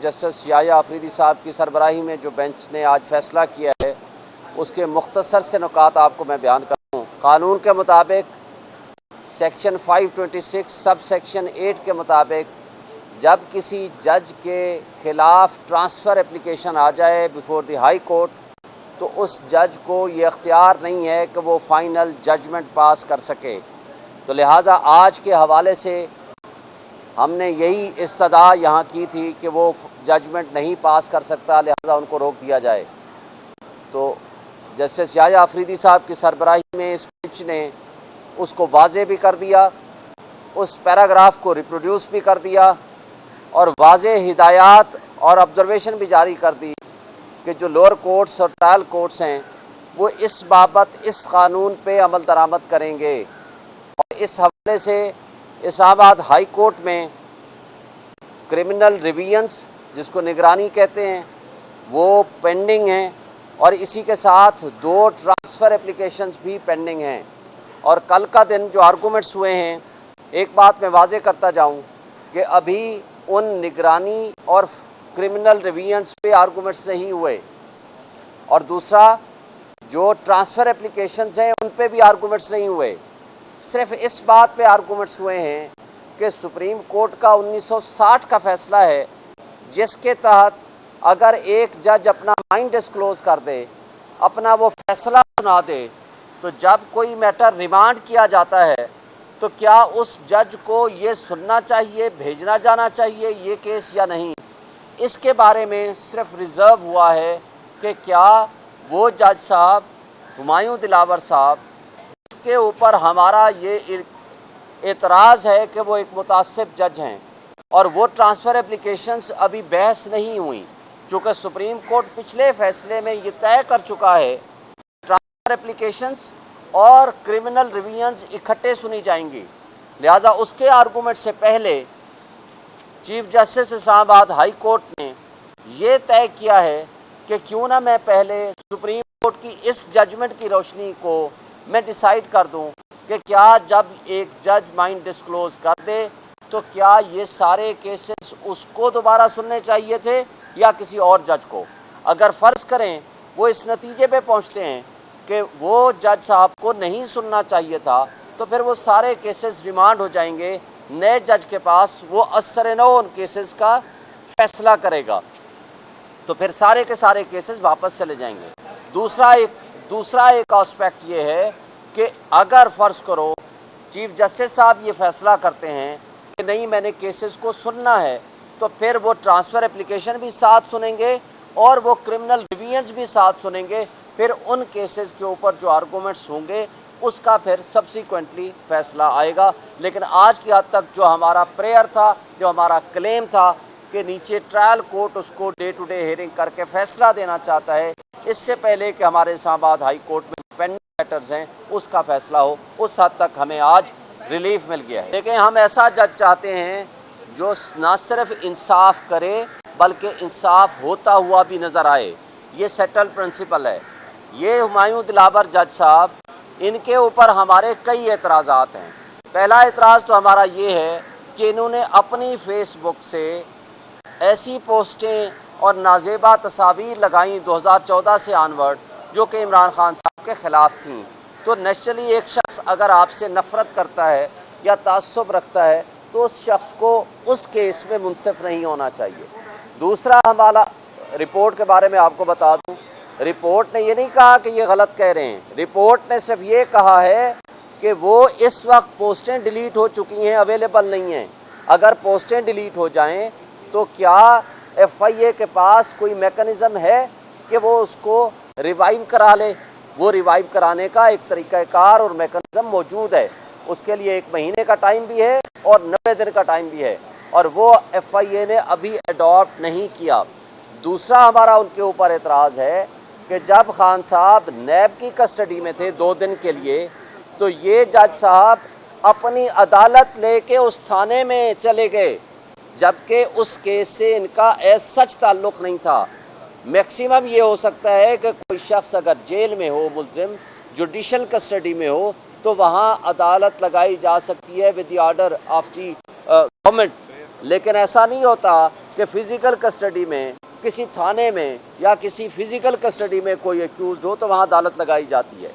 Justice Yahya Afridi साहब की सरबराही में जो बेंच ने आज फैसला किया है उसके मुख्तसर से नुकात आपको मैं बयान करता हूँ। कानून के मुताबिक सेक्शन 526 सब सेक्शन 8 के मुताबिक जब किसी जज के ख़िलाफ़ ट्रांसफ़र एप्लीकेशन आ जाए बिफोर द हाई कोर्ट तो उस जज को ये अख्तियार नहीं है कि वो फ़ाइनल जजमेंट पास कर सके। तो लिहाजा आज के हवाले से हमने यही इस्तदा यहाँ की थी कि वो जजमेंट नहीं पास कर सकता, लिहाजा उनको रोक दिया जाए। तो जस्टिस याह्या अफरीदी साहब की सरबराही में इस बेंच ने उसको वाज़े भी कर दिया, उस पैराग्राफ को रिप्रोड्यूस भी कर दिया और वाज़े हिदायत और ऑब्जर्वेशन भी जारी कर दी कि जो लोअर कोर्ट्स और ट्रायल कोर्ट्स हैं वो इस बाबत इस कानून पे अमल दरामद करेंगे। और इस हवाले से इस्लामाबाद हाई कोर्ट में क्रिमिनल रिवीजन्स जिसको निगरानी कहते हैं वो पेंडिंग हैं और इसी के साथ 2 ट्रांसफ़र एप्लीकेशंस भी पेंडिंग हैं। और कल का दिन जो आर्गूमेंट्स हुए हैं, एक बात मैं वाज़े करता जाऊं कि अभी उन निगरानी और क्रिमिनल रिवीजन्स पे आर्गूमेंट्स नहीं हुए और दूसरा जो ट्रांसफ़र एप्लीकेशंस हैं उन पे भी आर्गूमेंट्स नहीं हुए। सिर्फ इस बात पे आर्गूमेंट्स हुए हैं कि सुप्रीम कोर्ट का 1960 का फ़ैसला है जिसके तहत अगर एक जज अपना माइंड डिस्क्लोज़ कर दे, अपना वो फ़ैसला सुना दे, तो जब कोई मैटर रिमांड किया जाता है तो क्या उस जज को ये सुनना चाहिए, भेजना जाना चाहिए ये केस या नहीं, इसके बारे में सिर्फ रिज़र्व हुआ है कि क्या वो जज साहब हुमायूं दिलावर साहब के ऊपर हमारा ये एतराज़ है कि वो एक मुतासिब जज हैं और वो ट्रांसफ़र एप्लीकेशंस अभी बहस नहीं हुई, चूँकि सुप्रीम कोर्ट पिछले फ़ैसले में ये तय कर चुका है ट्रांसफ़र एप्लीकेशंस और क्रिमिनल रिवीजन्स इकट्ठे सुनी जाएंगी। लिहाजा उसके आर्गूमेंट से पहले chief justice Islamabad high court ने ये तय किया है कि क्यों ना मैं पहले सुप्रीम कोर्ट की इस जजमेंट की रोशनी को मैं डिसाइड कर दूं कि क्या जब एक जज माइंड डिस्क्लोज़ कर दे तो क्या ये सारे केसेस उसको दोबारा सुनने चाहिए थे या किसी और जज को। अगर फ़र्ज़ करें वो इस नतीजे पे पहुंचते हैं कि वो जज साहब को नहीं सुनना चाहिए था तो फिर वो सारे केसेस रिमांड हो जाएंगे, नए जज के पास वो असर नौ उन केसेस का फ़ैसला करेगा, तो फिर सारे के सारे केसेस वापस चले जाएंगे। दूसरा एक एस्पेक्ट ये है कि अगर फ़र्ज़ करो चीफ जस्टिस साहब ये फ़ैसला करते हैं कि नहीं मैंने केसेस को सुनना है, तो फिर वो ट्रांसफ़र एप्लीकेशन भी साथ सुनेंगे और वो क्रिमिनल रिवीजन्स भी साथ सुनेंगे। फिर उन केसेस के ऊपर जो आर्गूमेंट्स होंगे उसका फिर सब्सिक्वेंटली फ़ैसला आएगा। लेकिन आज की हद तक जो हमारा प्रेयर था, जो हमारा क्लेम था कि नीचे ट्रायल कोर्ट उसको डे टू डे हियरिंग करके फ़ैसला देना चाहता है, इससे पहले कि हमारे इस्लामाबाद हाई कोर्ट में पेंडिंग मैटर्स हैं उसका फ़ैसला हो, उस हद तक हमें आज रिलीफ मिल गया है। लेकिन हम ऐसा जज चाहते हैं जो ना सिर्फ इंसाफ करे बल्कि इंसाफ होता हुआ भी नज़र आए। ये सेटल प्रिंसिपल है। ये हुमायूं दिलावर जज साहब, इनके ऊपर हमारे कई एतराज़ात हैं। पहला एतराज़ तो हमारा ये है कि इन्होंने अपनी फेसबुक से ऐसी पोस्टें और नाजेबा तस्वीर लगाई 2014 से आनवर्ड जो कि इमरान खान साहब के ख़िलाफ़ थी। तो नेचुरली एक शख्स अगर आपसे नफ़रत करता है या तासुब रखता है तो उस शख्स को उस केस में मुंसिफ नहीं होना चाहिए। दूसरा हमारा रिपोर्ट के बारे में आपको बता दूं, रिपोर्ट ने ये नहीं कहा कि ये गलत कह रहे हैं, रिपोर्ट ने सिर्फ ये कहा है कि वो इस वक्त पोस्टें डिलीट हो चुकी हैं, अवेलेबल नहीं हैं। अगर पोस्टें डिलीट हो जाएं तो क्या FIA के पास कोई मेकनिज़म है कि वो उसको रिवाइव करा ले। वो रिवाइव कराने का एक तरीक़ाकार और मेकनिज़म मौजूद है, उसके लिए 1 महीने का टाइम भी है और 90 दिन का टाइम भी है, और वो FIA ने अभी अडॉप्ट नहीं किया। दूसरा हमारा उनके ऊपर एतराज़ है कि जब खान साहब नैब की कस्टडी में थे 2 दिन के लिए, तो ये जज साहब अपनी अदालत लेके उस थाने में चले गए जबकि उस केस से इनका सच ताल्लुक़ नहीं था। मैक्सिमम ये हो सकता है कि कोई शख्स अगर जेल में हो, मुल्ज़िम जुडिशल कस्टडी में हो, तो वहाँ अदालत लगाई जा सकती है with the order of the government, लेकिन ऐसा नहीं होता। कि फ़िज़िकल कस्टडी में किसी थाने में या किसी फ़िज़िकल कस्टडी में कोई एक्यूज़ हो तो वहाँ अदालत लगाई जाती है।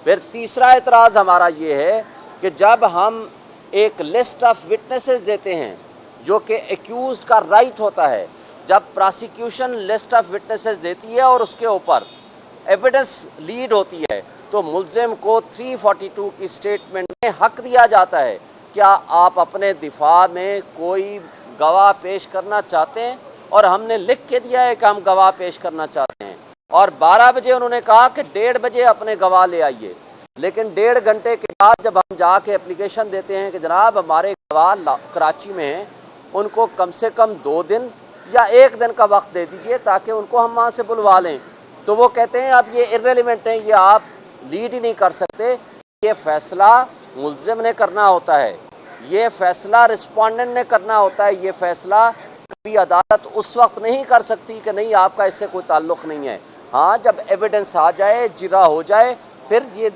फिर तीसरा एतराज़ हमारा ये है कि जब हम एक लिस्ट ऑफ विटनेसेस देते हैं जो कि एक्यूज़ का राइट होता है, जब प्रोसिक्यूशन लिस्ट ऑफ विटनेसेस देती है और उसके ऊपर एविडेंस लीड होती है तो मुल्ज़िम को 342 की स्टेटमेंट में हक दिया जाता है। क्या आप अपने दिफा में कोई गवाह पेश करना चाहते हैं? और हमने लिख के दिया है कि हम गवाह पेश करना चाहते हैं। और 12 बजे उन्होंने कहा कि 1:30 बजे अपने गवाह ले आइए, लेकिन 1.5 घंटे के बाद जब हम जाके एप्लीकेशन देते हैं कि जनाब हमारे गवाह कराची में हैं, उनको कम से कम 2 दिन या 1 दिन का वक्त दे दीजिए ताकि उनको हम वहाँ से बुलवा लें, तो वो कहते हैं अब ये इर्रेलेवेंट है, ये आप लीड ही नहीं कर सकते। ये फ़ैसला मुल्ज़िम ने करना होता है, ये फ़ैसला रिस्पोंडेंट ने करना होता है। ये फ़ैसला कभी अदालत उस वक्त नहीं कर सकती कि नहीं आपका इससे कोई ताल्लुक़ नहीं है। हाँ, जब एविडेंस आ जाए, जिरा हो जाए, फिर ये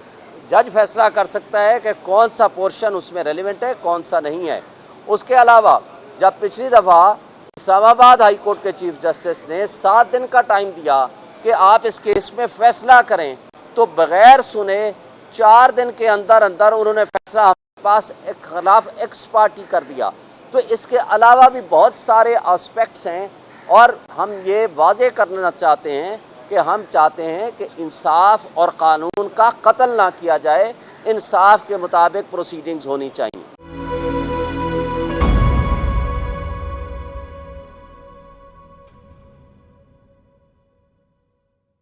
जज फैसला कर सकता है कि कौन सा पोर्शन उसमें रेलिवेंट है, कौन सा नहीं है। उसके अलावा जब पिछली दफ़ा इस्लामाबाद हाई कोर्ट के चीफ जस्टिस ने 7 दिन का टाइम दिया कि आप इस केस में फ़ैसला करें, तो बग़ैर सुने 4 दिन के अंदर अंदर उन्होंने फ़ैसला हमारे पास एक खिलाफ एक्स पार्टी कर दिया। तो इसके अलावा भी बहुत सारे एस्पेक्ट्स हैं और हम ये वाज़े करना चाहते हैं कि हम चाहते हैं कि इंसाफ और कानून का कत्ल ना किया जाए, इंसाफ के मुताबिक प्रोसीडिंग्स होनी चाहिए।